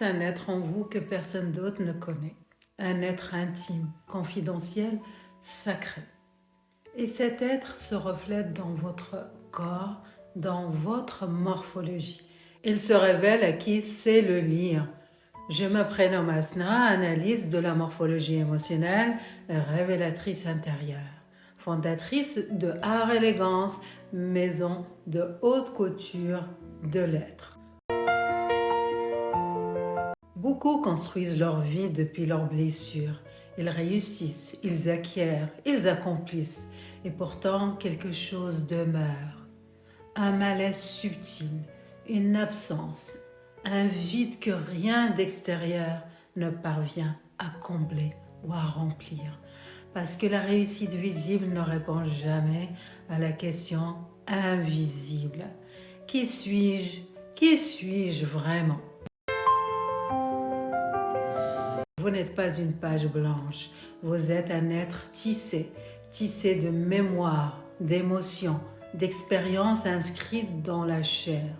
un être en vous que personne d'autre ne connaît. Un être intime, confidentiel, sacré. Et cet être se reflète dans votre corps, dans votre morphologie. Il se révèle à qui sait le lire. Je me prénomme Asna, analyste de la morphologie émotionnelle et révélatrice intérieure. Fondatrice de Art Élégance, maison de haute couture de l'être. Beaucoup construisent leur vie depuis leurs blessures. Ils réussissent, ils acquièrent, ils accomplissent. Et pourtant, quelque chose demeure. Un malaise subtil, une absence, un vide que rien d'extérieur ne parvient à combler ou à remplir. Parce que la réussite visible ne répond jamais à la question invisible. Qui suis-je? Qui suis-je vraiment? Vous n'êtes pas une page blanche, vous êtes un être tissé, tissé de mémoire, d'émotions, d'expériences inscrites dans la chair.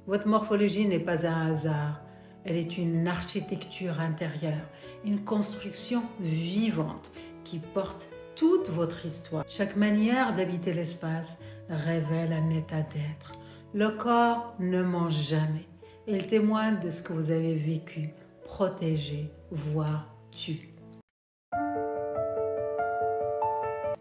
Votre morphologie n'est pas un hasard, elle est une architecture intérieure, une construction vivante qui porte toute votre histoire. Chaque manière d'habiter l'espace révèle un état d'être. Le corps ne ment jamais, il témoigne de ce que vous avez vécu, protégé, voire tue.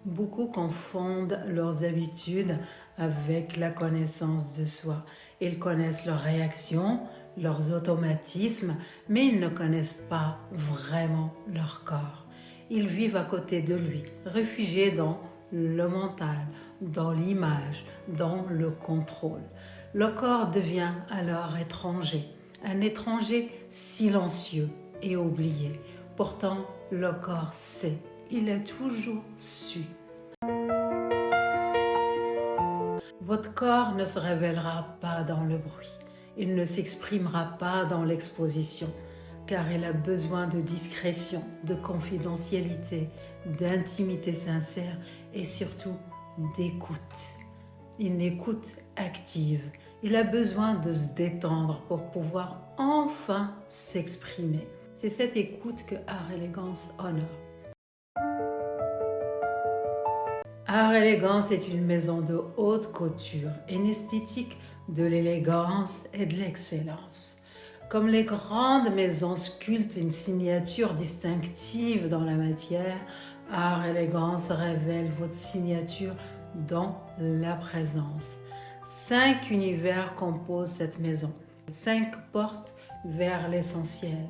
Beaucoup confondent leurs habitudes avec la connaissance de soi. Ils connaissent leurs réactions, leurs automatismes, mais ils ne connaissent pas vraiment leur corps. Ils vivent à côté de lui, réfugiés dans le mental, dans l'image, dans le contrôle. Le corps devient alors étranger, un étranger silencieux et oublié. Pourtant, le corps sait, il a toujours su. Votre corps ne se révélera pas dans le bruit. Il ne s'exprimera pas dans l'exposition, car il a besoin de discrétion, de confidentialité, d'intimité sincère et surtout d'écoute. Une écoute active. Il a besoin de se détendre pour pouvoir enfin s'exprimer. C'est cette écoute que Art Élégance honore. Art Élégance est une maison de haute couture, une esthétique de l'élégance et de l'excellence. Comme les grandes maisons sculptent une signature distinctive dans la matière, Art Élégance révèle votre signature dans la présence. 5 univers composent cette maison, 5 portes vers l'essentiel.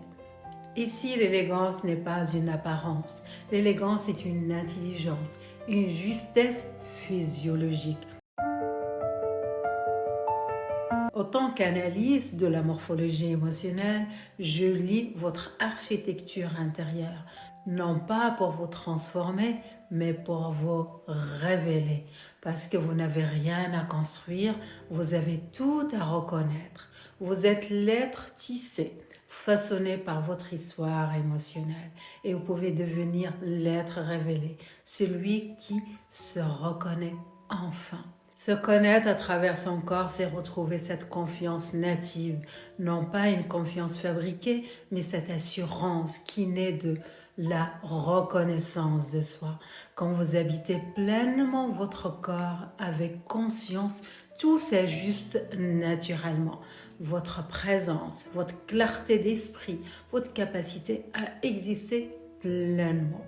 Ici, l'élégance n'est pas une apparence, l'élégance est une intelligence, une justesse physiologique. Autant qu'analyste de la morphologie émotionnelle, je lis votre architecture intérieure, non pas pour vous transformer, mais pour vous révéler. Parce que vous n'avez rien à construire, vous avez tout à reconnaître. Vous êtes l'être tissé, façonné par votre histoire émotionnelle. Et vous pouvez devenir l'être révélé, celui qui se reconnaît enfin. Se connaître à travers son corps, c'est retrouver cette confiance native, non pas une confiance fabriquée, mais cette assurance qui naît de la reconnaissance de soi. Quand vous habitez pleinement votre corps avec conscience, tout s'ajuste naturellement. Votre présence, votre clarté d'esprit, votre capacité à exister pleinement.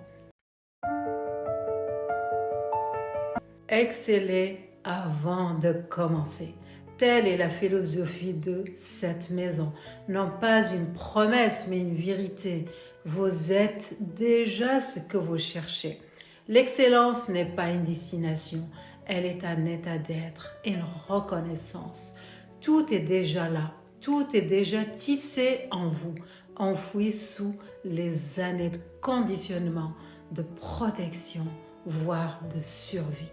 Excellez avant de commencer. Telle est la philosophie de cette maison. Non pas une promesse, mais une vérité. Vous êtes déjà ce que vous cherchez. L'excellence n'est pas une destination, elle est un état d'être, une reconnaissance. Tout est déjà là, tout est déjà tissé en vous, enfoui sous les années de conditionnement, de protection, voire de survie.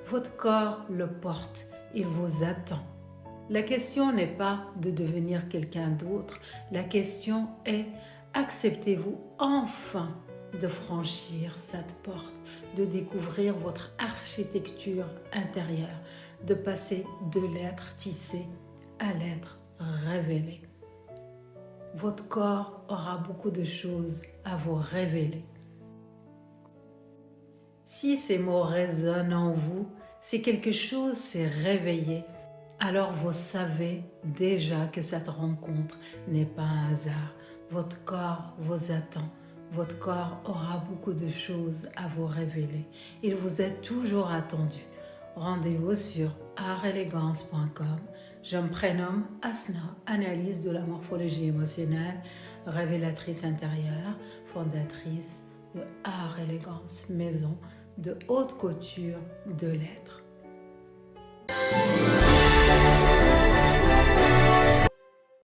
Votre corps le porte, il vous attend. La question n'est pas de devenir quelqu'un d'autre, la question est: acceptez-vous enfin de franchir cette porte, de découvrir votre architecture intérieure, de passer de l'être tissé à l'être révélé. Votre corps aura beaucoup de choses à vous révéler. Si ces mots résonnent en vous, si quelque chose s'est réveillé, alors vous savez déjà que cette rencontre n'est pas un hasard. Votre corps vous attend. Votre corps aura beaucoup de choses à vous révéler. Il vous est toujours attendu. Rendez-vous sur artelegance.com. Je me prénomme Asna, analyse de la morphologie émotionnelle, révélatrice intérieure, fondatrice de Art Élégance, maison de haute couture de l'être.